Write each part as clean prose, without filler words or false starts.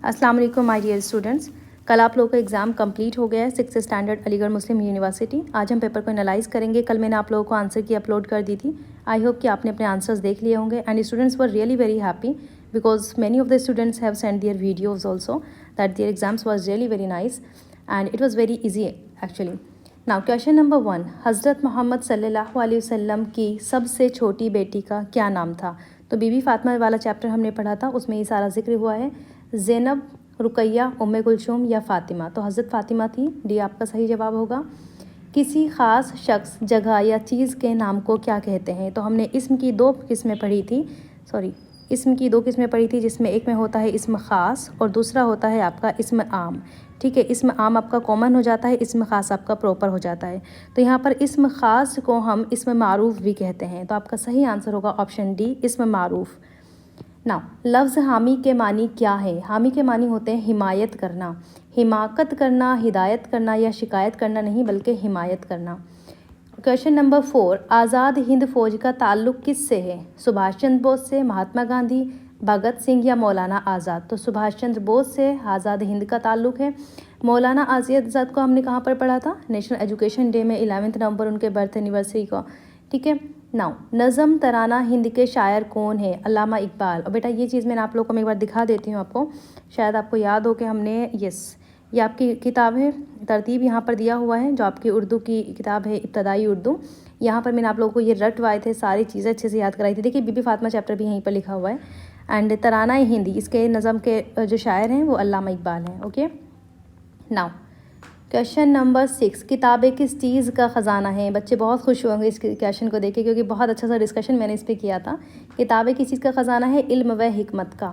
अस्सलाम वालेकुम my dear students. कल आप लोगों का एग्ज़ाम कंप्लीट हो गया है 6th स्टैंडर्ड अलीगढ़ मुस्लिम यूनिवर्सिटी। आज हम पेपर को एनालाइज करेंगे। कल मैंने आप लोगों को आंसर की अपलोड कर दी थी। आई होप कि आपने अपने आंसर्स देख लिए होंगे and students were really very happy because many of the students have send their videos also that their exams was really very nice and it was very easy actually. Now question number 1, हज़रत मोहम्मद सल्लल्लाहु अलैहि वसल्लम की सबसे छोटी बेटी का क्या नाम था? तो बीबी फातिमा वाला चैप्टर हमने पढ़ा था, उसमें ये सारा जिक्र हुआ है। ज़ैनब, रुकैया, उम्मे कुलसूम या फ़ातिमा? तो हज़रत फ़ातिमा थी, डी आपका सही जवाब होगा। किसी ख़ास शख्स, जगह या चीज़ के नाम को क्या कहते हैं? तो हमने इस्म की दो किस्में पढ़ी थी, इस्म की दो किस्में पढ़ी थी, जिसमें एक में होता है इस्म ख़ास और दूसरा होता है आपका इस्म आम। ठीक है, इस्म आम आपका कॉमन हो जाता है, इस्म ख़ास आपका प्रॉपर हो जाता है। तो यहाँ पर इस्म ख़ास को हम इस्म मारूफ़ भी कहते हैं। तो आपका सही आंसर होगा ऑप्शन डी, इस्म मारूफ़। ना लफ्ज़ हामी के मानी क्या है? हामी के मानी होते हैं हिमायत करना, हिमाकत करना, हिदायत करना या शिकायत करना नहीं बल्कि हिमायत करना। क्वेश्चन नंबर 4, आज़ाद हिंद फ़ौज का ताल्लुक़ किससे है? सुभाष चंद्र बोस से, महात्मा गांधी, भगत सिंह या मौलाना आज़ाद? तो सुभाष चंद्र बोस से आज़ाद हिंद का ताल्लुक़ है। मौलाना आज़ाद को हमने कहाँ पर पढ़ा था? नेशनल एजुकेशन डे में 11 नवंबर उनके बर्थ एनिवर्सरी को। ठीक है। नाउ नज़म तराना हिंद के शायर कौन है? अल्लामा इकबाल। और बेटा ये चीज़ मैंने आप लोगों को मैं एक बार दिखा देती हूँ आपको, शायद आपको याद हो कि हमने ये आपकी किताब है, तरतीब यहाँ पर दिया हुआ है, जो आपकी उर्दू की किताब है इब्तदाई उर्दू। यहाँ पर मैंने आप लोगों को ये रटवाए थे, सारी चीज़ें अच्छे से याद कराई थी। देखिए बीबी फातिमा चैप्टर भी यहीं पर लिखा हुआ है एंड तराना हिंदी इसके नज़म के जो शायर हैं वो अल्लामा इकबाल हैं। ओके। नाउ क्वेश्चन नंबर 6, किताबें किस चीज़ का ख़जाना है? बच्चे बहुत खुश होंगे इस क्वेश्चन को देख के, क्योंकि बहुत अच्छा सा डिस्कशन मैंने इस पर किया था। किताबें किस चीज़ का ख़जाना है? इल्म व हिकमत का।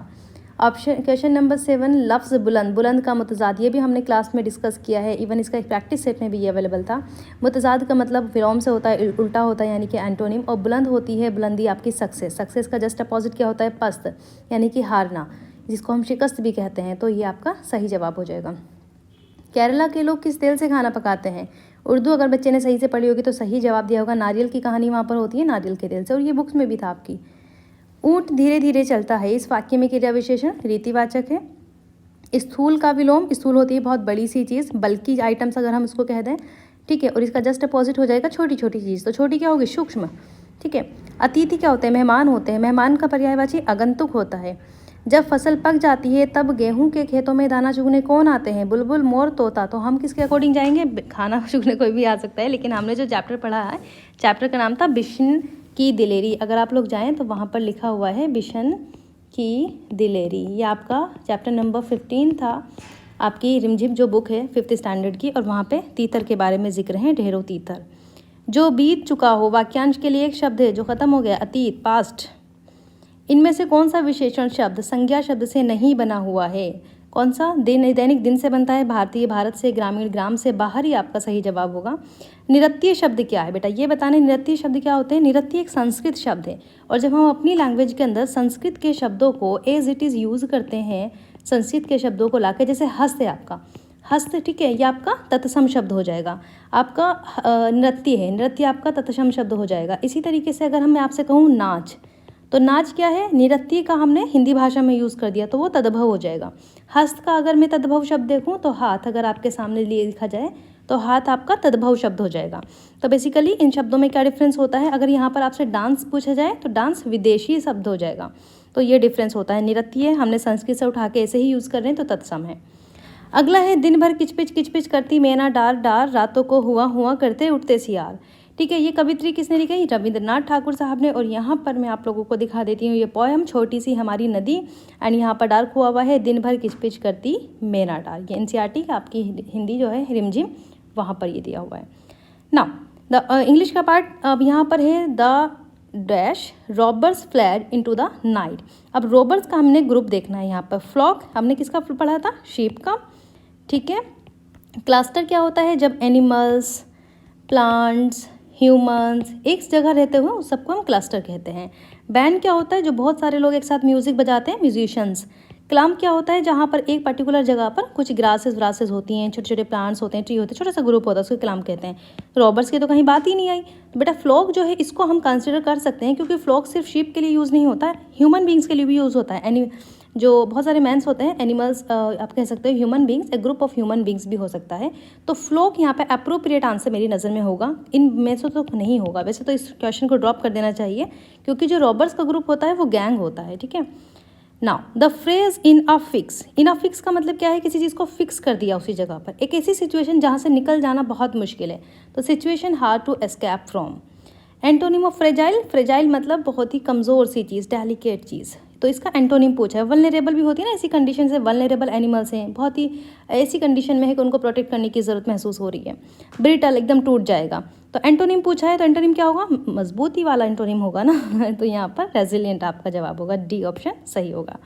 ऑप्शन क्वेश्चन नंबर 7, लफ्ज़ बुलंद, बुलंद का मुतज़ाद, ये भी हमने क्लास में डिस्कस किया है, इवन इसका एक प्रैक्टिस सेट में भी ये अवेलेबल था। मुतज़ाद का मतलब विलोम से होता है, उल्टा होता है, यानी कि एंटोनिम। और बुलंद होती है बुलंदी आपकी सक्सेस, सक्सेस का जस्ट अपोजिट क्या होता है? पस्त, यानी कि हारना, जिसको हम शिकस्त भी कहते हैं। तो ये आपका सही जवाब हो जाएगा। केरला के लोग किस तेल से खाना पकाते हैं? उर्दू अगर बच्चे ने सही से पढ़ी होगी तो सही जवाब दिया होगा। नारियल की कहानी वहाँ पर होती है नारियल के तेल से, और ये बुक्स में भी था आपकी। ऊँट धीरे धीरे चलता है, इस वाक्य में क्रिया विशेषण रीतिवाचक है। स्थूल का विलोम, स्थूल होती है बहुत बड़ी सी चीज़, बल्कि आइटम्स अगर हम उसको कह दें। ठीक है, और इसका जस्ट अपोजिट हो जाएगा छोटी छोटी चीज़। तो छोटी क्या होगी? सूक्ष्म। ठीक है। अतिथि क्या होते हैं? मेहमान होते हैं, मेहमान का पर्यायवाची आगंतुक होता है। जब फसल पक जाती है तब गेहूं के खेतों में दाना चुगने कौन आते हैं? बुलबुल, मोर, तोता। तो हम किसके अकॉर्डिंग जाएंगे? खाना चुगने कोई भी आ सकता है, लेकिन हमने जो चैप्टर पढ़ा है, चैप्टर का नाम था बिशन की दिलेरी। अगर आप लोग जाएं तो वहाँ पर लिखा हुआ है बिशन की दिलेरी। ये आपका चैप्टर नंबर 15 था, आपकी रिमझिम जो बुक है 5th स्टैंडर्ड की, और वहाँ पे तीतर के बारे में जिक्र है, ढेरों तीतर। जो बीत चुका हो, वाक्यांश के लिए एक शब्द है जो ख़त्म हो गया, अतीत, पास्ट। इनमें से कौन सा विशेषण शब्द संज्ञा शब्द से नहीं बना हुआ है? कौन सा? दिन, दैनिक दिन से बनता है, भारतीय भारत से, ग्रामीण ग्राम से, बाहर, ही आपका सही जवाब होगा। निरत्तीय शब्द क्या है? बेटा ये बताने निरत्तीय शब्द क्या होते हैं? निरत्तीय एक संस्कृत शब्द है, और जब हम अपनी लैंग्वेज के अंदर संस्कृत के शब्दों को एज इट इज़ यूज़ करते हैं, संस्कृत के शब्दों को लाकर, जैसे हस्त है आपका, हस्त, ठीक है, ये आपका तत्सम शब्द हो जाएगा। आपका नृत्य है, नृत्य आपका तत्सम शब्द हो जाएगा। इसी तरीके से अगर मैं आपसे कहूँ नाच, तो नाच क्या है? निरत्ती का हमने हिंदी भाषा में यूज़ कर दिया, तो वो तद्भव हो जाएगा। हस्त का अगर मैं तद्भव शब्द देखूँ तो हाथ, अगर आपके सामने लिए लिखा जाए तो हाथ आपका तद्भव शब्द हो जाएगा। तो बेसिकली इन शब्दों में क्या डिफरेंस होता है? अगर यहाँ पर आपसे डांस पूछा जाए तो डांस विदेशी शब्द हो जाएगा। तो ये डिफरेंस होता है। निरत्तीय हमने संस्कृत से उठा के ऐसे ही यूज़ कर रहे हैं, तो तत्सम है। अगला है, दिन भर किचपिच किचपिच करती मैना डार डार, रातों को हुआ हुआ करते उठते सियार। ठीक है, ये कवित्री किसने लिखी? रविंद्रनाथ ठाकुर साहब ने। और यहाँ पर मैं आप लोगों को दिखा देती हूँ ये पोएम, छोटी सी हमारी नदी, एंड यहाँ पर डार्क हुआ हुआ है, दिन भर किचपिच करती मैना डार। ये एनसीईआरटी का आपकी हिंदी जो है रिमझिम, वहाँ पर ये दिया हुआ है ना। द इंग्लिश का पार्ट अब यहाँ पर है, the dash robbers fled into the night. अब रॉबर्स का हमने ग्रुप देखना है। यहाँ पर फ्लॉक हमने किसका पढ़ा था? शीप का। ठीक है। क्लस्टर क्या होता है? जब एनिमल्स, प्लांट्स, ह्यूमंस एक जगह रहते हुए उस सबको हम क्लस्टर कहते हैं। बैंड क्या होता है? जो बहुत सारे लोग एक साथ म्यूजिक बजाते हैं, म्यूजिशियंस। क्लम्प क्या होता है? जहाँ पर एक पर्टिकुलर जगह पर कुछ ग्रासेस होती हैं, छोटे छोटे प्लांट्स होते हैं, ट्री होते हैं, छोटा सा ग्रुप होता है, उसको क्लम्प कहते हैं। रॉबर्स की तो कहीं बात ही नहीं आई। तो बेटा फ्लॉक जो है इसको हम कंसिडर कर सकते हैं, क्योंकि फ्लॉक सिर्फ शीप के लिए यूज़ नहीं होता है, ह्यूमन बींग्स के लिए भी यूज़ होता है। जो बहुत सारे मैंस होते हैं, एनिमल्स आप कह सकते हो, human beings, A group of human beings भी हो सकता है। तो फ्लोक यहाँ पे अप्रोप्रिएट आंसर मेरी नज़र में होगा, इन में से तो नहीं होगा। वैसे तो इस क्वेश्चन को ड्रॉप कर देना चाहिए, क्योंकि जो रॉबर्स का ग्रुप होता है वो गैंग होता है, ठीक है। Now the phrase in a fix, in a fix का मतलब क्या है, किसी चीज़ को फिक्स कर दिया उसी जगह पर, एक ऐसी सिचुएशन जहाँ से निकल जाना बहुत मुश्किल है, तो situation hard to escape from. Antonym of fragile, fragile मतलब बहुत ही कमज़ोर सी चीज़, डेलिकेट चीज़, तो इसका एंटोनिम पूछा है। वल्नरेबल भी होती है ना, ऐसी कंडीशन से वल्नरेबल एनिमल्स हैं, बहुत ही ऐसी कंडीशन में है कि उनको प्रोटेक्ट करने की ज़रूरत महसूस हो रही है। ब्रिटल, एकदम टूट जाएगा। तो एंटोनिम पूछा है, तो एंटोनिम क्या होगा, मजबूती वाला एंटोनिम होगा ना तो यहाँ पर रेजिलियंट आपका जवाब होगा, डी ऑप्शन सही होगा।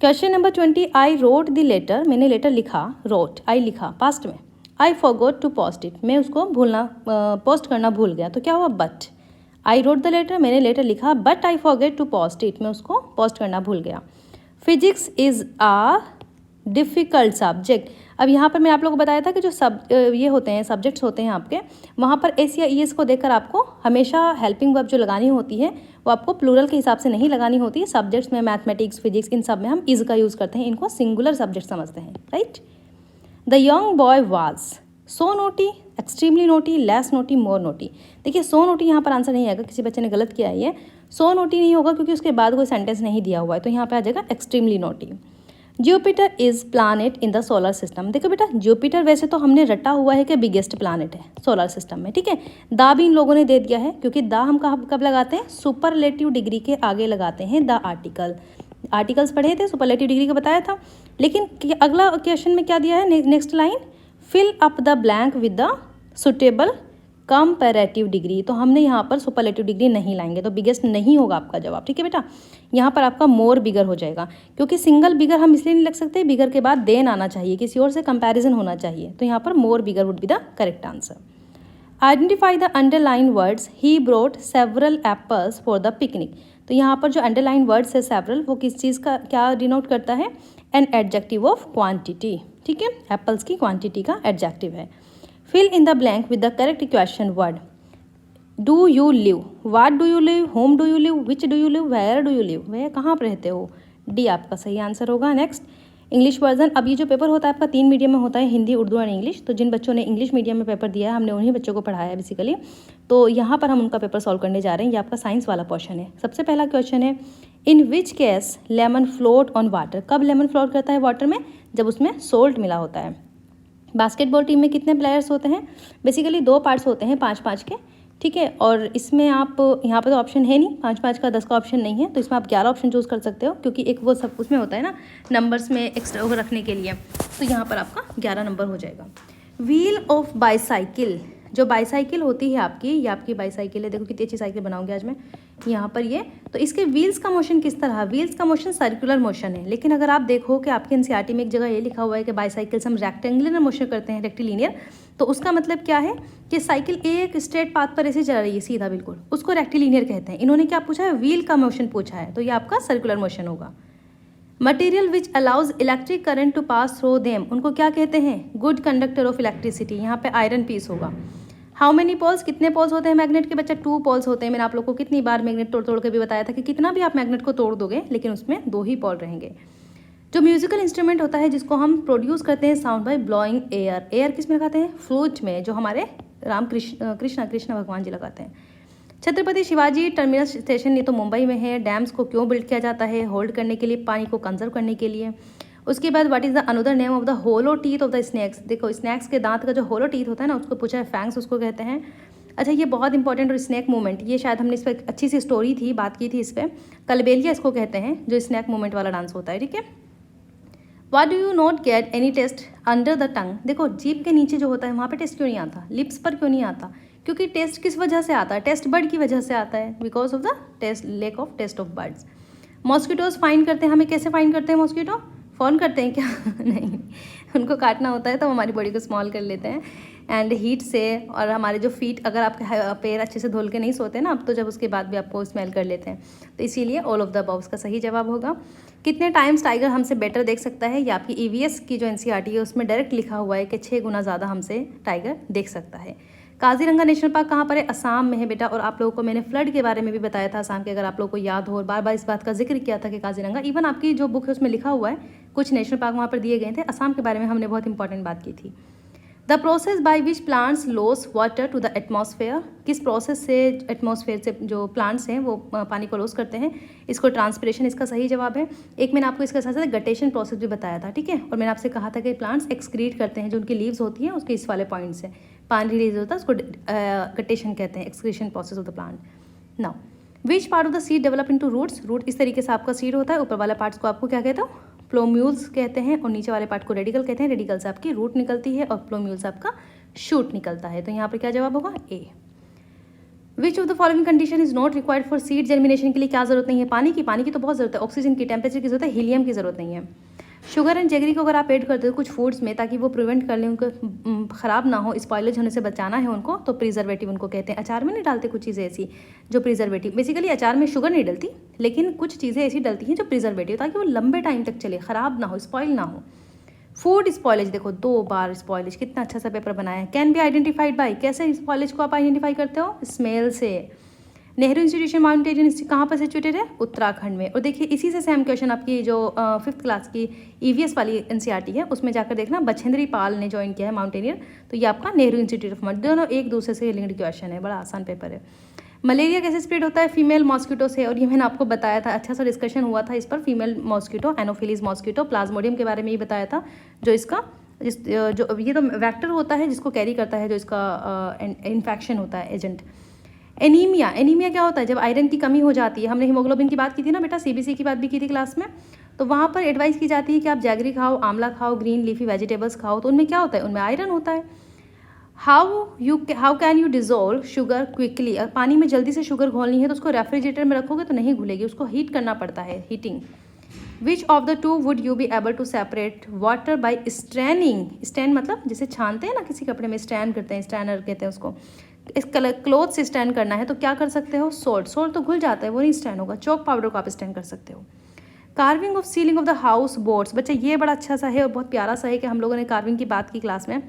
Question number 20, I wrote the letter, मैंने लेटर लिखा, रोट आई लिखा पास्ट में, I forgot to post it, मैं उसको भूलना पोस्ट करना भूल गया, तो क्या हुआ, but. I wrote the letter, मैंने लेटर लिखा, but I forget to post it, मैं उसको पोस्ट करना भूल गया। Physics is a difficult subject, अब यहाँ पर मैं आप लोगों को बताया था कि जो ये होते हैं सब्जेक्ट्स होते हैं आपके, वहाँ पर एस या ई एस को देखकर आपको हमेशा हेल्पिंग वर्ब जो लगानी होती है वो आपको प्लूरल के हिसाब से नहीं लगानी होती है। सब्जेक्ट्स में मैथमेटिक्स, फिजिक्स, इन सब में हम इज़ का यूज़ करते हैं, इनको सिंगुलर सब्जेक्ट समझते हैं, right. The young boy was so naughty, extremely naughty, less naughty, more naughty. देखिए सो नोटी यहाँ पर आंसर नहीं आएगा, किसी बच्चे ने गलत किया है ये, सो नोटी नहीं होगा क्योंकि उसके बाद कोई सेंटेंस नहीं दिया हुआ है, तो यहाँ पे आ जाएगा extremely naughty. Jupiter is planet in the solar system, देखो बेटा जुपिटर वैसे तो हमने रटा हुआ है कि बिगेस्ट प्लानट है सोलर सिस्टम में, ठीक है। दा भी इन लोगों ने दे दिया है, क्योंकि दा हम कब लगाते हैं, सुपरलेटिव डिग्री के आगे लगाते हैं द आर्टिकल। आर्टिकल्स पढ़े थे, सुपरलेटिव डिग्री का बताया था। लेकिन अगला क्वेश्चन में क्या दिया है, next line, fill up the blank with the suitable comparative degree, तो हमने यहाँ पर सुपरलेटिव डिग्री नहीं लाएंगे, तो बिगेस्ट नहीं होगा आपका जवाब, ठीक है बेटा। यहाँ पर आपका मोर बिगर हो जाएगा, क्योंकि सिंगल बिगर हम इसलिए नहीं लग सकते, बिगर के बाद देन आना चाहिए, किसी और से कंपैरिजन होना चाहिए, तो यहाँ पर more bigger would be the correct answer. Identify the underline words, he brought several apples for the picnic, तो यहाँ पर जो अंडरलाइन वर्ड्स है सेवरल, वो किस चीज़ का क्या डिनोट करता है, एन एडजेक्टिव ऑफ क्वांटिटी, ठीक है, एप्पल्स की क्वांटिटी का एडजेक्टिव है। Fill in the blank with the correct question word, do you live, what do you live, home do you live, which do you live, where do you live, वह कहाँ पर रहते हो, D आपका सही answer होगा। Next English version, अब ये जो पेपर होता है आपका 3 मीडियम में होता है, हिंदी, उर्दू एंड इंग्लिश, तो जिन बच्चों ने इंग्लिश मीडियम में पेपर दिया है हमने उन्हीं बच्चों को पढ़ाया है बेसिकली, तो यहाँ पर हम उनका पेपर सॉल्व करने जा रहे हैं। ये आपका साइंस वाला क्वेश्चन है। सबसे पहला क्वेश्चन है, in which case lemon float on water, कब लेमन फ्लोट करता है वाटर में, जब उसमें सोल्ट मिला होता है। बास्केटबॉल टीम में कितने प्लेयर्स होते हैं, बेसिकली 2 पार्ट्स होते हैं 5-5 के, ठीक है, और इसमें आप यहाँ पर तो ऑप्शन है नहीं, 5-5 का 10 का ऑप्शन नहीं है, तो इसमें आप 11 ऑप्शन चूज़ कर सकते हो, क्योंकि एक वो सब उसमें होता है ना नंबर्स में एक्स्ट्रा रखने के लिए, तो यहाँ पर आपका 11 नंबर हो जाएगा। व्हील ऑफ बाईसाइकिल, जो बाईसाइकिल होती है आपकी, ये आपकी बाईसाइकिल है, देखो कितनी अच्छी साइकिल बनाऊंगी आज मैं यहाँ पर ये, तो इसके व्हील्स का मोशन किस तरह, व्हील्स का मोशन सर्कुलर मोशन है, लेकिन अगर आप देखो कि आपके एनसीईआरटी में एक जगह ये लिखा हुआ है कि बाईसाइकिल से हम रेक्टेंगुलर मोशन करते हैं, रेक्टिलिनियर, तो उसका मतलब क्या है कि साइकिल एक स्ट्रेट पाथ पर ऐसे चल रही है सीधा बिल्कुल, उसको रेक्टिलिनियर कहते हैं। इन्होंने क्या पूछा है, व्हील का मोशन पूछा है, तो ये आपका सर्कुलर मोशन होगा। Material which allows electric current to pass through them, उनको क्या कहते हैं, गुड कंडक्टर ऑफ इलेक्ट्रिसिटी, यहाँ पे आयरन पीस होगा। हाउ मेनी पोल्स, कितने पोल्स होते हैं मैग्नेट के बच्चे, 2 पोल्स होते हैं। मैंने आप लोग को कितनी बार मैग्नेट तोड़ तोड़ के भी बताया था कि कितना भी आप मैग्नेट को तोड़ दोगे लेकिन उसमें 2 ही पोल रहेंगे। जो म्यूजिकल इंस्ट्रूमेंट होता है जिसको हम प्रोड्यूस करते हैं sound bye blowing air, air किस में लगाते हैं, फ्लूट में, जो हमारे कृष्ण भगवान जी लगाते हैं। छत्रपति शिवाजी टर्मिनस स्टेशन, ये तो मुंबई में है। डैम्स को क्यों बिल्ड किया जाता है, होल्ड करने के लिए, पानी को कंजर्व करने के लिए। उसके बाद what is the another name of the hollow teeth of the snakes, देखो स्नैक्स के दांत का जो होलो टीथ होता है ना, उसको पूछा है, फैंग्स उसको कहते हैं। अच्छा ये बहुत इंपॉर्टेंट, और स्नैक मूवमेंट, ये शायद हमने इस पर अच्छी सी स्टोरी थी, बात की थी इस पर, कलबेलिया इसको कहते हैं, जो स्नैक मूवमेंट वाला डांस होता है, ठीक है। What do you not get any taste under the tongue, देखो जीभ के नीचे जो होता है वहाँ पे टेस्ट क्यों नहीं आता, लिप्स पर क्यों नहीं आता, क्योंकि टेस्ट किस वजह से आता है, टेस्ट बर्ड की वजह से आता है, because of the taste, lack of taste of birds. Mosquitoes find करते हैं, हमें कैसे फाइंड करते हैं, मॉस्किटो फ़ोन करते हैं क्या नहीं, उनको काटना होता है तो हमारी बॉडी को स्मॉल कर लेते हैं एंड हीट से, और हमारे जो फीट, अगर आपके पैर अच्छे से धुल के नहीं सोते ना अब, तो जब उसके बाद भी आपको स्मेल कर लेते हैं, तो इसीलिए ऑल ऑफ द अबव का सही जवाब होगा। कितने टाइम्स टाइगर हमसे बेटर देख सकता है, ये आपकी ईवीएस की जो एनसीईआरटी है उसमें डायरेक्ट लिखा हुआ है कि 6 गुना ज़्यादा हमसे टाइगर देख सकता है। काजीरंगा नेशनल पार्क कहाँ पर है? असम में है बेटा। और आप लोगों को मैंने फ्लड के बारे में भी बताया था असम के, अगर आप लोगों को याद हो, और बार बार इस बात का जिक्र किया था कि काजीरंगा, इवन आपकी जो बुक है उसमें लिखा हुआ है, कुछ नेशनल पार्क वहाँ पर दिए गए थे। असम के बारे में हमने बहुत इंपॉर्टेंट बात की थी। The process by which plants loss water to the atmosphere, किस प्रोसेस से एटमॉस्फेयर से जो प्लांट्स हैं वो पानी को लॉस करते हैं? इसको ट्रांसपिरेशन इसका सही जवाब है। एक मैंने आपको इसके साथ साथ गटेशन प्रोसेस भी बताया था, ठीक है। और मैंने आपसे कहा था कि प्लांट्स एक्सक्रीट करते हैं, जो उनकी लीव्स होती हैं उसके इस वाले पॉइंट से पानी रिलीज होता है, उसको गटेशन कहते हैं, excretion process of the plant. Now which part of the seed develop into roots, root इस तरीके से आपका सीड होता है, ऊपर वाला पार्ट्स को आपको क्या कहते हो? प्लोम्यूल्स कहते हैं, और नीचे वाले पार्ट को रेडिकल कहते हैं। रेडिकल से आपकी रूट निकलती है और प्लोम्यूल से आपका शूट निकलता है। तो यहाँ पर क्या जवाब होगा? A. Which of the following condition is not required for seed germination के लिए क्या जरूरत नहीं है? पानी की तो बहुत जरूरत है, ऑक्सीजन की, टेम्परेचर की जरूरत है, हीलियम की जरूरत नहीं है। शुगर एंड जेगरी को अगर आप ऐड करते हो कुछ फूड्स में ताकि वो प्रिवेंट कर लें, उनको ख़राब ना हो, स्पॉइलेज होने से बचाना है उनको, तो प्रिजर्वेटिव उनको कहते हैं। अचार में नहीं डालते कुछ चीज़ें ऐसी जो प्रिजर्वेटिव, बेसिकली अचार में शुगर नहीं डलती, लेकिन कुछ चीज़ें ऐसी डलती हैं जो प्रिजर्वेटिव, ताकि वो लंबे टाइम तक चले, ख़राब ना हो, स्पॉइल ना हो। फूड स्पॉइलेज, देखो 2 बार स्पॉइलेज, कितना अच्छा सा पेपर बनाया है। कैन बी आइडेंटिफाइड बाई, कैसे स्पॉइलेज को आप आइडेंटिफाई करते हो? स्मेल से। नेहरू इंस्टीट्यूशन माउंटेन कहाँ पर सिचुएटेड है? उत्तराखंड में। और देखिए इसी से सेम क्वेश्चन आपकी जो 5th क्लास की EVS वाली NCERT है उसमें जाकर देखना, बछेंद्री पाल ने ज्वाइन किया है माउंटेनियर, तो ये आपका नेहरू इंस्टीट्यूट ऑफ माउंटेन, दोनों एक दूसरे से लिंक्ड क्वेश्चन है, बड़ा आसान पेपर है। मलेरिया कैसे स्प्रेड होता है? फीमेल मॉस्किटो से, और ये मैंने आपको बताया था, अच्छा सा डिस्कशन हुआ था इस पर। Female mosquito, anopheles mosquito, Plasmodium के बारे में ही बताया था, जो इसका जो ये तो वैक्टर होता है जिसको कैरी करता है, जो इसका इन्फेक्शन होता है एजेंट। एनीमिया, एनीमिया क्या होता है? जब आयरन की कमी हो जाती है। हमने हीमोग्लोबिन की बात की थी ना बेटा, CBC की बात भी की थी क्लास में, तो वहाँ पर एडवाइस की जाती है कि आप जैगरी खाओ, आंवला खाओ, ग्रीन लीफी वेजिटेबल्स खाओ, तो उनमें क्या होता है? उनमें आयरन होता है। How can you dissolve sugar quickly, अगर पानी में जल्दी से शुगर घोलनी है तो उसको रेफ्रिजरेटर में रखोगे तो नहीं घुलेगी, उसको हीट करना पड़ता है, heating. Which of the two would you be able to separate water by straining, strain मतलब जैसे छानते हैं ना किसी कपड़े में, स्टैन करते हैं, स्टैनर कहते हैं उसको, इस कलर क्लोथ से स्टैंड करना है तो क्या कर सकते हो? सोल्ट तो घुल जाता है, वो नहीं स्टैंड होगा, चौक पाउडर को आप स्टैंड कर सकते हो। Carving of ceiling of the house boards, बच्चा ये बड़ा अच्छा सा है और बहुत प्यारा सा है कि हम लोगों ने कार्विंग की बात की क्लास में।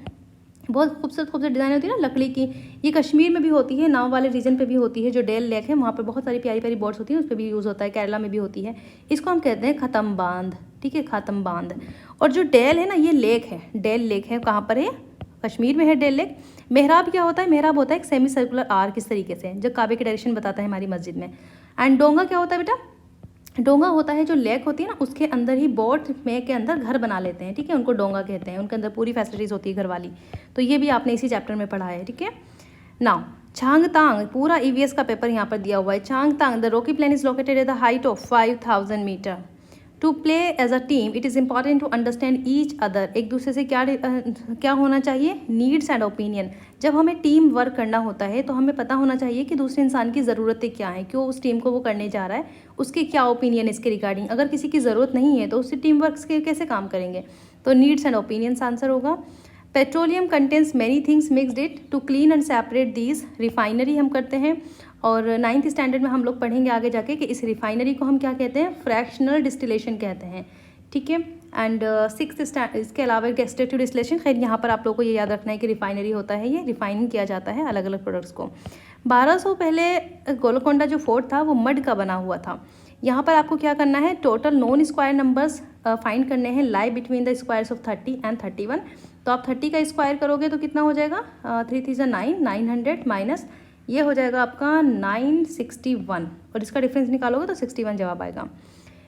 बहुत खूबसूरत डिज़ाइन होती है ना लकड़ी की, ये कश्मीर में भी होती है, नाव वाले रीजन पे भी होती है, जो डेल लेक है वहाँ पर बहुत सारी प्यारी प्यारी बोर्ड्स होती हैं, उस पर भी यूज़ होता है, केरला में भी होती है। इसको हम कहते हैं खत्म बांध, ठीक है, खत्म बांध। और जो डेल है ना, ये लेक है, डेल लेक है, कहाँ पर है? कश्मीर में है डेल लेक। मेहराब क्या होता है? मेहराब होता है एक सेमी सर्कुलर आर्क इस तरीके से, जो काबे की डायरेक्शन बताता है हमारी मस्जिद में। एंड डोंगा क्या होता है बेटा? डोंगा होता है जो लेक होती है ना, उसके अंदर ही बोट में के अंदर घर बना लेते हैं, ठीक है, उनको डोंगा कहते हैं, उनके अंदर पूरी फैसिलिटीज़ होती है घर वाली। तो ये भी आपने इसी चैप्टर में पढ़ा है, ठीक है। नाउ चांगतांग, पूरा EVS का पेपर यहाँ पर दिया हुआ है। Changthang, the rocky plain is located at the height of 5000 metre. To play as a team it is important to understand each other, एक दूसरे से क्या होना चाहिए? Needs and opinion. जब हमें टीम वर्क करना होता है तो हमें पता होना चाहिए कि दूसरे इंसान की ज़रूरतें क्या हैं, क्यों उस टीम को वो करने जा रहा है, उसके क्या ओपिनियन है इसके रिगार्डिंग। अगर किसी की ज़रूरत नहीं है तो उससे टीम वर्क के कैसे काम करेंगे? तो नीड्स एंड ओपिनियंस आंसर होगा। Petroleum contains many things mixed it to clean and separate these, refinery हम करते हैं। और 9th स्टैंडर्ड में हम लोग पढ़ेंगे आगे जाके कि इस रिफाइनरी को हम क्या कहते हैं? फ्रैक्शनल डिस्टिलेशन कहते हैं, ठीक है। एंड 6th स्टैंडर्ड, इसके अलावा गैस्ट्रेटिव डिस्टिलेशन, खैर यहाँ पर आप लोगों को ये याद रखना है कि रिफाइनरी होता है, ये रिफाइनिंग किया जाता है अलग अलग प्रोडक्ट्स को। 1200 पहले गोलकोंडा जो फोर्ट था वो मड का बना हुआ था। यहाँ पर आपको क्या करना है? Total non square numbers find करने हैं, lie between the squares of 30 and 31। तो आप 30 का स्क्वायर करोगे तो कितना हो जाएगा? 3 3 9, 900 माइनस ये हो जाएगा आपका 961, और इसका डिफरेंस निकालोगे तो 61 जवाब आएगा।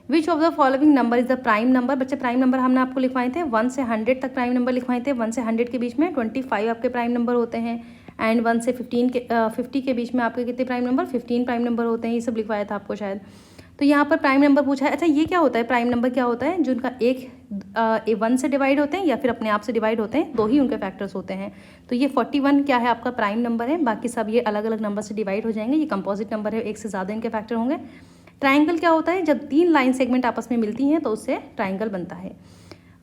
विच of the following number is the prime number? बच्चे प्राइम नंबर हमने आपको लिखवाए थे 1 से 100 तक प्राइम नंबर लिखवाए थे। 1 से 100 के बीच में 25 आपके प्राइम नंबर होते हैं, एंड 1 से 50 के बीच में आपके कितने प्राइम नंबर? 15 प्राइम नंबर होते हैं। ये सब लिखवाया था आपको शायद। तो यहाँ पर प्राइम नंबर पूछा है। अच्छा ये क्या होता है? प्राइम नंबर क्या होता है? जिनका एक 1 से डिवाइड होते हैं या फिर अपने आप से डिवाइड होते हैं, 2 ही उनके फैक्टर्स होते हैं। तो ये 41 क्या है? आपका प्राइम नंबर है। बाकी सब ये अलग अलग नंबर से डिवाइड हो जाएंगे। ये कंपोजिट नंबर है, एक से ज़्यादा इनके फैक्टर होंगे। ट्राइंगल क्या होता है? जब 3 लाइन सेगमेंट आपस में मिलती हैं तो उससे ट्राइंगल बनता है।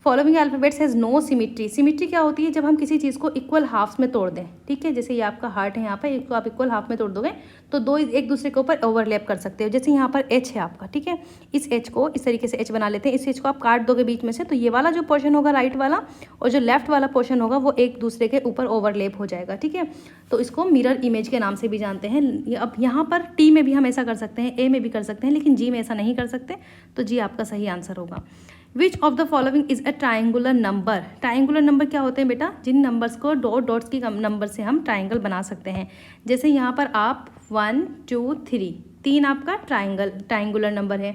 Following alphabets has no symmetry. Symmetry क्या होती है? जब हम किसी चीज़ को इक्वल हाफ्स में तोड़ दें, ठीक है, जैसे ये आपका हार्ट है यहाँ पर, इसको आप इक्वल हाफ में तोड़ दोगे तो दो एक दूसरे के ऊपर ओवरलैप कर सकते हो। जैसे यहाँ पर एच है आपका, ठीक है, इस एच को इस तरीके से एच बना लेते हैं। इस एच को आप काट दोगे बीच में से, तो ये वाला जो पोर्शन होगा राइट वाला और जो लेफ्ट वाला पोर्शन होगा वो एक दूसरे के ऊपर ओवरलैप हो जाएगा, ठीक है। तो इसको मिरर इमेज के नाम से भी जानते हैं। अब यहाँ पर टी में भी हम ऐसा कर सकते हैं, ए में भी कर सकते हैं, लेकिन जी में ऐसा नहीं कर सकते, तो जी आपका सही आंसर होगा। विच of the following is a triangular number. Triangular number क्या होते हैं बेटा? जिन नंबर्स को डॉट्स की नंबर से हम ट्राइंगल बना सकते हैं। जैसे यहाँ पर आप 1 2 3 3 आपका ट्राइंगुलर नंबर है।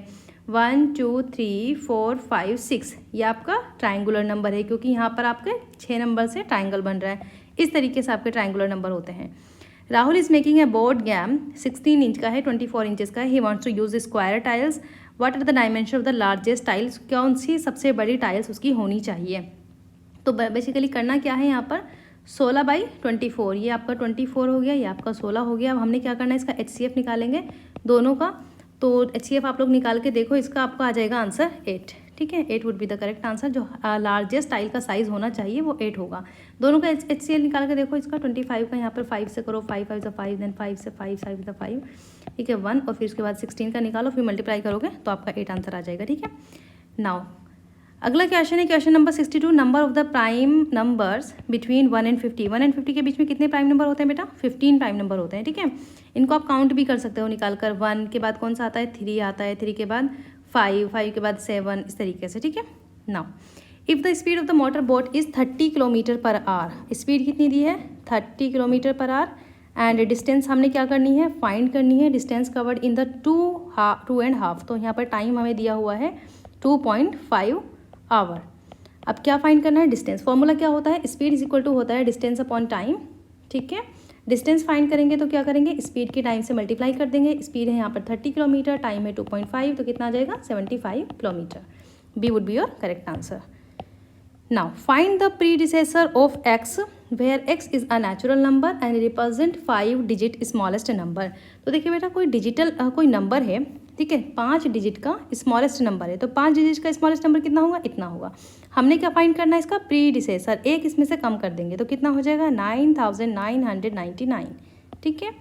1 2 3 4 5 6 ये आपका ट्राइंगुलर नंबर है, क्योंकि यहाँ पर आपके 6 नंबर से ट्राइंगल बन रहा है। इस तरीके से आपके ट्राइंगुलर नंबर होते हैं। Rahul is making a board game, 16 inch का है, 24 इंचेस का है। He wants to use square tiles. What are the dimension of the largest tiles. कौन सी सबसे बड़ी टाइल्स उसकी होनी चाहिए? तो बेसिकली करना क्या है यहाँ पर, 16/24, ये आपका 24 हो गया, ये आपका 16 हो गया। अब हमने क्या करना है, इसका HCF निकालेंगे दोनों का। तो HCF आप लोग निकाल के देखो, इसका आपका आ जाएगा आंसर 8, ठीक है। 8 would be the correct answer. जो लार्जेस्ट टाइल का साइज़ होना चाहिए वो 8 होगा। दोनों का HCL निकाल के देखो, इसका 25 का यहाँ पर 5 से करो, 5 5 5, देन 5 से 5 5 5, ठीक है, 1, और फिर उसके बाद 16 का निकालो, फिर मल्टीप्लाई करोगे तो आपका 8 आंसर आ जाएगा, ठीक है। नाउ अगला क्वेश्चन है question number 62। Number of the prime numbers between 1 and 50। 1 and 50 के बीच में कितने प्राइम नंबर होते हैं बेटा? 15 प्राइम नंबर होते हैं, ठीक है। इनको आप काउंट भी कर सकते हो निकाल कर। 1 के बाद कौन सा आता है? 3 आता है, 3 के बाद 5, 5 के बाद 7, इस तरीके से, ठीक है। Now if the speed of the motor boat is 30 kilometre per hour. Speed कितनी दी है? 30 kilometre per hour. And distance हमने क्या करनी है? फाइंड करनी है। Distance covered in the 2.5। तो यहाँ पर टाइम हमें दिया हुआ है 2.5 आवर। अब क्या फाइंड करना है? डिस्टेंस। फॉर्मूला क्या होता है? स्पीड इज इक्वल टू होता है डिस्टेंस अपॉन टाइम, ठीक है। डिस्टेंस फाइंड करेंगे तो क्या करेंगे? स्पीड की टाइम से मल्टीप्लाई कर देंगे। स्पीड है यहाँ पर 30 किलोमीटर, टाइम है 2.5, तो कितना आ जाएगा? 75 kilometre. B would be your correct answer. Now find the predecessor of x where x is a natural number and represent 5 digit smallest number. तो देखिए बेटा, कोई नंबर है, ठीक है, 5 डिजिट का स्मॉलेस्ट नंबर है, तो 5 डिजिट का स्मॉलेस्ट नंबर कितना होगा? इतना होगा। हमने क्या फाइंड करना है? इसका प्रीडिसेसर। एक इसमें से कम कर देंगे तो कितना हो जाएगा? 9999, ठीक है।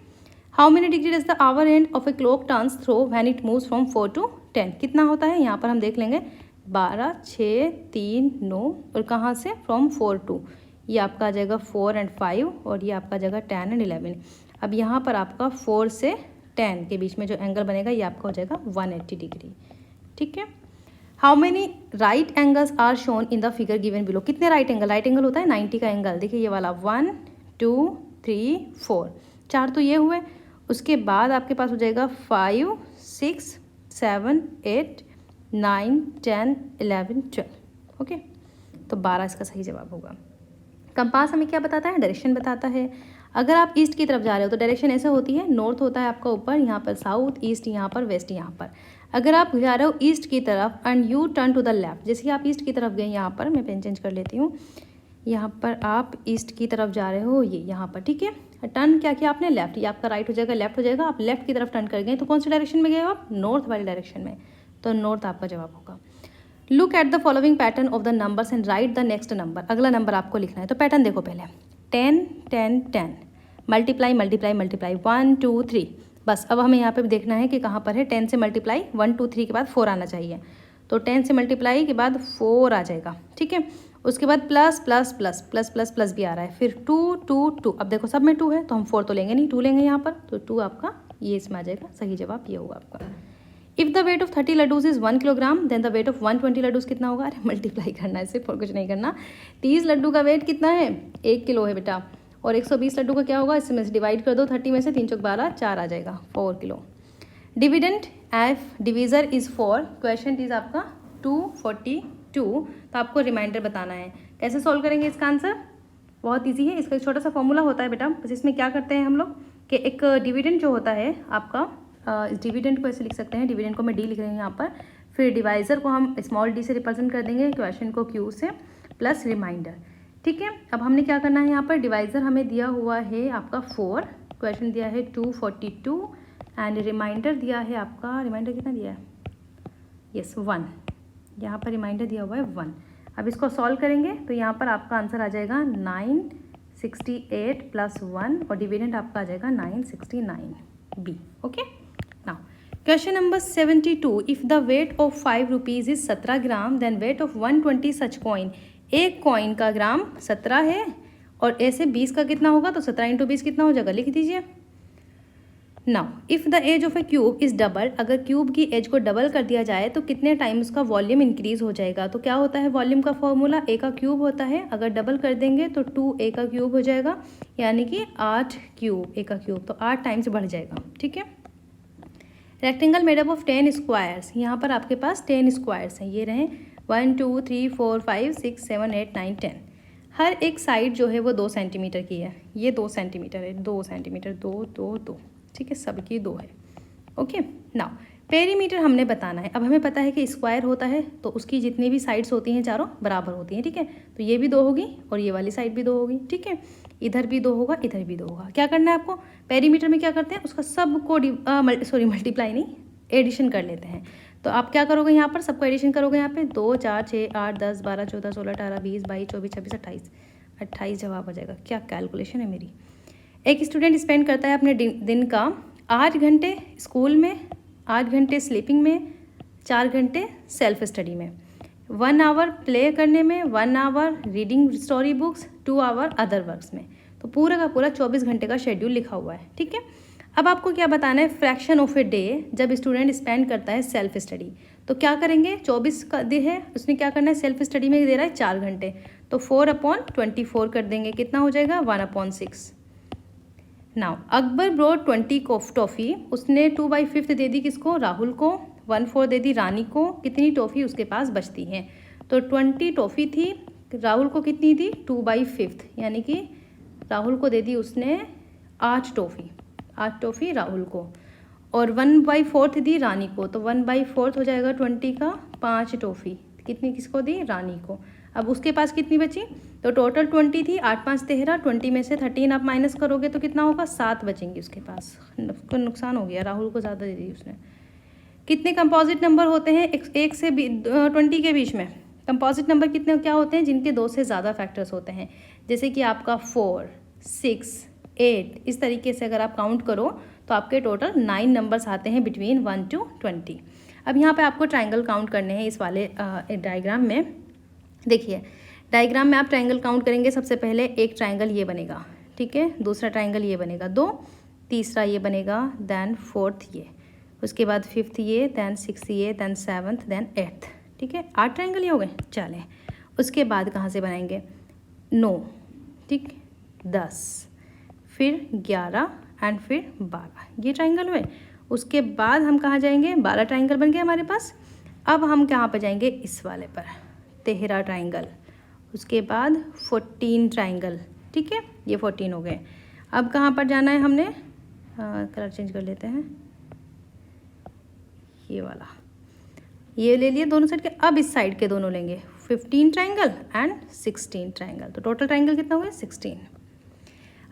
How many degree does the hour hand of a clock turns through when it moves from 4 to 10। कितना होता है? यहाँ पर हम देख लेंगे 12 6 3 9, और कहाँ से? फ्रॉम 4 to, ये आपका आ जाएगा 4 and 5, और ये आपका आ जाएगा 10 and 11। अब यहाँ पर आपका 4 से 10 के बीच में जो एंगल बनेगा ये आपका हो जाएगा 180 डिग्री, ठीक है। How many right angles are shown in the figure given below. कितने राइट एंगल? राइट एंगल होता है 90 का एंगल। देखिए ये वाला 1 2 3 4, 4 तो ये हुए। उसके बाद आपके पास हो जाएगा 5 6 7 8 9 10 11 12, ओके। तो 12 इसका सही जवाब होगा। कंपास हमें क्या बताता है? डायरेक्शन बताता है। अगर आप ईस्ट की तरफ जा रहे हो तो डायरेक्शन ऐसे होती है, नॉर्थ होता है आपका ऊपर, यहाँ पर साउथ, ईस्ट यहाँ पर, वेस्ट यहाँ पर। अगर आप जा रहे हो ईस्ट की तरफ and you turn to the left, जैसे आप ईस्ट की तरफ गए, यहाँ पर मैं पेन चेंज कर लेती हूँ, यहाँ पर आप ईस्ट की तरफ जा रहे हो, ये यहाँ पर, ठीक है। टर्न क्या किया आपने? लेफ्ट। ये आपका राइट हो जाएगा, लेफ्ट हो जाएगा। आप लेफ्ट की तरफ टर्न कर गए तो कौन सी डायरेक्शन में गए हो आप? नॉर्थ वाली डायरेक्शन में, तो नॉर्थ आपका जवाब होगा। Look at the following pattern of the numbers and right the next number. अगला नंबर आपको लिखना है, तो पैटर्न देखो पहले। 10 10 10, मल्टीप्लाई मल्टीप्लाई मल्टीप्लाई, 1 2 3। बस अब हमें यहाँ पे देखना है कि कहाँ पर है। 10 से मल्टीप्लाई 1 2 3 के बाद 4 आना चाहिए, तो 10 से मल्टीप्लाई के बाद 4 आ जाएगा, ठीक है। उसके बाद plus plus plus plus plus plus भी आ रहा है, फिर 2 2 2। अब देखो सब में 2 है तो हम 4 तो लेंगे नहीं, 2 लेंगे यहाँ पर, तो 2 आपका ये इसमें आ जाएगा। सही जवाब ये होगा आपका। इफ़ द वेट ऑफ 30 लड्डूज इज़ 1 kilogram, then the weight of 120 laddoos कितना होगा? अरे मल्टीप्लाई करना है सिर्फ, और कुछ नहीं करना। 30 लड्डू का वेट कितना है? 1 किलो है बेटा, और 120 लड्डू का क्या होगा? इसमें से डिवाइड कर दो, 30 में से 3 चौक 12, 4 आ जाएगा, 4 kilo. Dividend F divisor is 4, question is आपका 242। तो आपको रिमाइंडर बताना है। कैसे सॉल्व करेंगे इसका आंसर? बहुत ईजी है। इसका एक छोटा सा फॉर्मूला होता है बेटा, बस इसमें क्या करते हैं हम लोग कि एक डिविडेंड जो होता है आपका, इस डिविडेंड को ऐसे लिख सकते हैं, डिविडेंड को मैं डी लिख रही हूँ यहाँ पर, फिर डिवाइज़र को हम स्मॉल डी से रिप्रेजेंट कर देंगे, क्वेश्चन को क्यू से, प्लस रिमाइंडर, ठीक है। अब हमने क्या करना है यहाँ पर? डिवाइज़र हमें दिया हुआ है आपका 4, क्वेश्चन दिया है 242, एंड रिमाइंडर दिया है आपका, रिमाइंडर कितना दिया है? यस 1, यहाँ पर रिमाइंडर दिया हुआ है 1। अब इसको सॉल्व करेंगे तो यहाँ पर आपका आंसर आ जाएगा 968 + 1 और डिविडेंड आपका आ जाएगा 969 B. Okay, now question number 72, if the weight of 5 rupees is 17 gram then weight of 120 such coin. एक कॉइन का ग्राम 17 है और ऐसे 20 का कितना होगा, तो 17 × 20 कितना हो जाएगा, लिख दीजिए। Now if the edge of a cube is double, अगर क्यूब की एज को डबल कर दिया जाए तो कितने टाइम उसका वॉल्यूम इंक्रीज हो जाएगा। तो क्या होता है वॉल्यूम का फॉर्मूला, ए का क्यूब होता है, अगर डबल कर देंगे तो 2a का क्यूब हो जाएगा, यानी कि 8 क्यूब, ए का क्यूब, तो 8 टाइम्स बढ़ जाएगा। ठीक है। Rectangle made up of 10 squares, यहाँ पर आपके पास 10 स्क्वायर्स हैं, ये रहे 1 2 3 4 5 6 7 8 9 10। हर एक साइड जो है वो 2 सेंटीमीटर की है, ये 2 सेंटीमीटर है, 2 सेंटीमीटर, 2 2 2, ठीक है, सबकी 2 है। ओके, नाउ पेरीमीटर हमने बताना है। अब हमें पता है कि स्क्वायर होता है तो उसकी जितनी भी साइड्स होती हैं चारों बराबर होती हैं। ठीक है, तो ये भी 2 होगी और ये वाली साइड भी 2 होगी। ठीक है, इधर भी 2 होगा, इधर भी 2 होगा। क्या करना है आपको, पेरीमीटर में क्या करते हैं, उसका सबको मल्टीप्लाई नहीं, एडिशन कर लेते हैं। तो आप क्या करोगे, यहाँ पर सबको एडिशन करोगे, यहाँ पे 2 4 6 8 10 12 14 16 18 20 22 24 26 28 28 जवाब आ जाएगा। क्या कैलकुलेशन है मेरी। एक स्टूडेंट स्पेंड करता है अपने दिन का 8 घंटे स्कूल में, 8 घंटे स्लीपिंग में, 4 घंटे सेल्फ स्टडी में, 1 आवर प्ले करने में, 1 hour reading story books, 2 hour other works में। तो पूरा का पूरा 24 घंटे का शेड्यूल लिखा हुआ है। ठीक है, अब आपको क्या बताना है, फ्रैक्शन ऑफ ए डे जब स्टूडेंट स्पेंड करता है सेल्फ स्टडी। तो क्या करेंगे, 24 का डे है, उसने क्या करना है, सेल्फ स्टडी में दे रहा है 4 घंटे, तो 4/24 कर देंगे, कितना हो जाएगा 1/6। नाउ अकबर ब्रोड 20 टॉफ़ी, उसने 2/5 दे दी किसको, राहुल को, 1/4 दे दी रानी को, कितनी टॉफ़ी उसके पास बचती हैं। तो 20 टॉफ़ी थी, राहुल को कितनी दी, 2/5, यानी कि राहुल को दे दी उसने 8 टॉफ़ी, 8 टॉफ़ी राहुल को, और 1/4 दी रानी को, तो 1/4 हो जाएगा 20 का, 5 टॉफ़ी कितनी किसको दी, रानी को। अब उसके पास कितनी बची, तो टोटल 20 थी, 8 5 13, 20 में से 13 आप माइनस करोगे तो कितना होगा, 7 बचेंगे उसके पास। उसको नुकसान हो गया, राहुल को ज़्यादा दे दी उसने। कितने कंपोजिट नंबर होते हैं 1 से 20 के बीच में, कंपोजिट नंबर कितने क्या होते हैं, जिनके 2 से ज़्यादा फैक्टर्स होते हैं, जैसे कि आपका 4 6 8, इस तरीके से अगर आप काउंट करो तो आपके टोटल 9 नंबर्स आते हैं बिटवीन 1 to 20। अब यहाँ पे आपको ट्रायंगल काउंट करने हैं इस वाले डायग्राम में। देखिए डायग्राम में आप ट्रायंगल काउंट करेंगे, सबसे पहले एक ट्रायंगल ये बनेगा, ठीक है, दूसरा ट्रायंगल ये बनेगा 2, तीसरा ये बनेगा, देन 4th ये, उसके बाद 5th ये, देन 6th ये, देन 7th, देन 8th। ठीक है, 8 ट्रायंगल ही हो गए। चलें उसके बाद कहाँ से बनाएंगे, 9, ठीक, 10, फिर 11 एंड फिर 12, ये ट्रायंगल हुए। उसके बाद हम कहाँ जाएंगे, 12 ट्रायंगल बन गए हमारे पास। अब हम कहाँ पर जाएंगे, इस वाले पर, 13 ट्रायंगल, उसके बाद 14 ट्रायंगल। ठीक है, ये 14 हो गए। अब कहाँ पर जाना है हमने, कलर चेंज कर लेते हैं, ये वाला, ये ले लिए दोनों साइड के। अब इस साइड के दोनों लेंगे, 15 ट्रायंगल एंड 16 ट्रायंगल, तो टोटल ट्रायंगल कितना हुए, 16।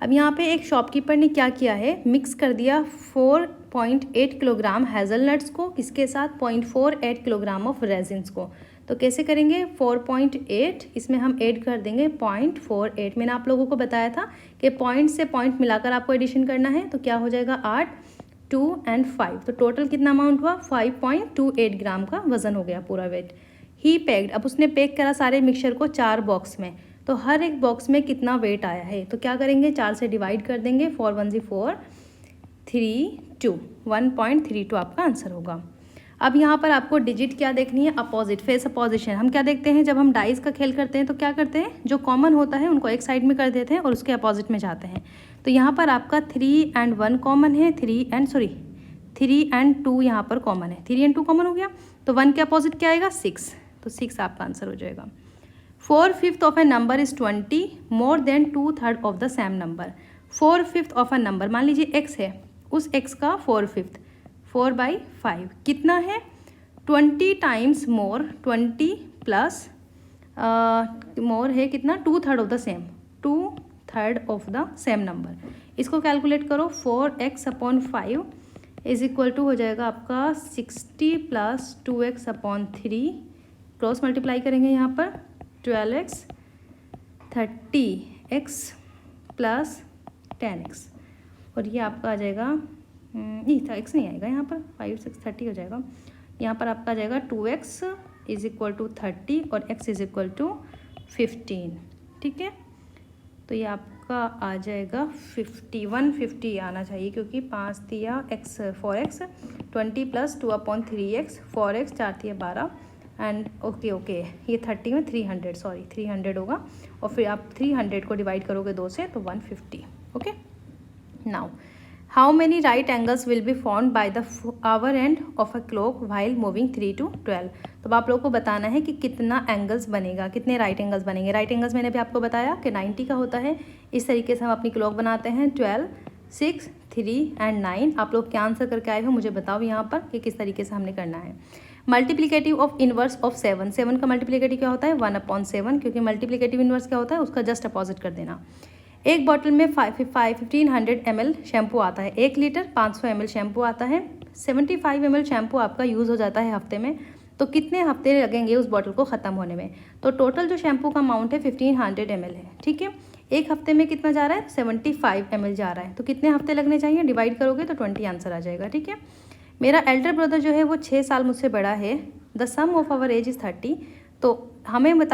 अब यहाँ पे एक शॉपकीपर ने क्या किया है, मिक्स कर दिया 4.8 किलोग्राम हेज़लनट्स को, किसके साथ, 0.48 किलोग्राम ऑफ रेजिन्स को। तो कैसे करेंगे, 4.8 इसमें हम ऐड कर देंगे 0.48। मैंने आप लोगों को बताया था कि पॉइंट से पॉइंट मिलाकर आपको एडिशन करना है, तो क्या हो जाएगा 8 2 एंड 5, तो टोटल कितना अमाउंट हुआ, 5.28 ग्राम का वज़न हो गया पूरा वेट। ही पैक्ड, अब उसने पैक करा सारे मिक्सचर को 4 बॉक्स में, तो हर एक बॉक्स में कितना वेट आया है, तो क्या करेंगे, 4 से डिवाइड कर देंगे, 4 1 4 3 2, 1.32 आपका आंसर होगा। अब यहाँ पर आपको डिजिट क्या देखनी है, अपोजिट, फेस अपोजिशन। हम क्या देखते हैं, जब हम डाइस का खेल करते हैं तो क्या करते हैं, जो कॉमन होता है उनको एक साइड में कर देते हैं और उसके अपोजिट में जाते हैं। तो यहाँ पर आपका 3 and 1 कॉमन है, 3 and 2 यहाँ पर कॉमन है, 3 and 2 कॉमन हो गया, तो 1 के अपोजिट क्या आएगा, 6, तो 6 आपका आंसर हो जाएगा। 4/5 of A number is 20 more than 2/3 of the same number. 4/5 of a number, मान लीजिए x है, उस x का 4/5, 4/5 कितना है, 20 टाइम्स मोर, 20 प्लस मोर है कितना, 2/3 of the same, 2/3 of the same number. इसको कैलकुलेट करो, 4x/5 इज इक्वल टू हो जाएगा आपका 60 + 2x/3, क्रॉस मल्टीप्लाई करेंगे यहाँ पर, 12x 30x प्लस 10x, और ये आपका आ जाएगा नहीं था, x नहीं आएगा यहाँ पर, 5 6 30 हो जाएगा। यहाँ पर आपका आ जाएगा 2x इज़ इक्वल टू 30 और x इज़ इक्वल टू 15। ठीक है, तो ये आपका आ जाएगा 150 आना चाहिए, क्योंकि 5 दिया x 4x 20 plus 2/3x 4x 4 दिया 12 एंड ओके ये 30 में 300 सॉरी 300 होगा, और फिर आप 300 को डिवाइड करोगे 2 से तो 150। Okay, now how many right angles will be formed by the hour hand of a clock while moving 3 to 12। तो आप लोगों को बताना है कि कितना एंगल्स बनेगा, कितने राइट एंगल्स बनेंगे। राइट एंगल्स मैंने भी आपको बताया कि 90 का होता है। इस तरीके से हम अपनी क्लॉक बनाते हैं 12, 6, 3 एंड 9। आप लोग क्या आंसर करके आए हो मुझे बताओ यहाँ पर कि किस तरीके से हमने करना है। मल्टीप्लिकेटिव ऑफ इनवर्स ऑफ 7, 7 का मल्टीप्लिकेटिव क्या होता है 1/7, क्योंकि मल्टीप्लिकेटिव इनवर्स क्या होता है उसका जस्ट अपोजिट कर देना। एक बॉटल में 1500 ml शैम्पू आता है, 1 लीटर 500 ml शैम्पू आता है। 75 ml शैम्पू आपका यूज़ हो जाता है हफ्ते में, तो कितने हफ्ते लगेंगे उस बॉटल को ख़त्म होने में। तो टोटल जो शैम्पू का अमाउंट है 1500 ml है। ठीक है, एक हफ्ते में कितना जा रहा है 75 ml जा रहा है, तो कितने हफ्ते लगने चाहिए, डिवाइड करोगे तो 20 आंसर आ जाएगा। ठीक है, मेरा एल्डर ब्रदर जो है वो 6 साल मुझसे बड़ा है। The sum of our age is 30, तो हमें बता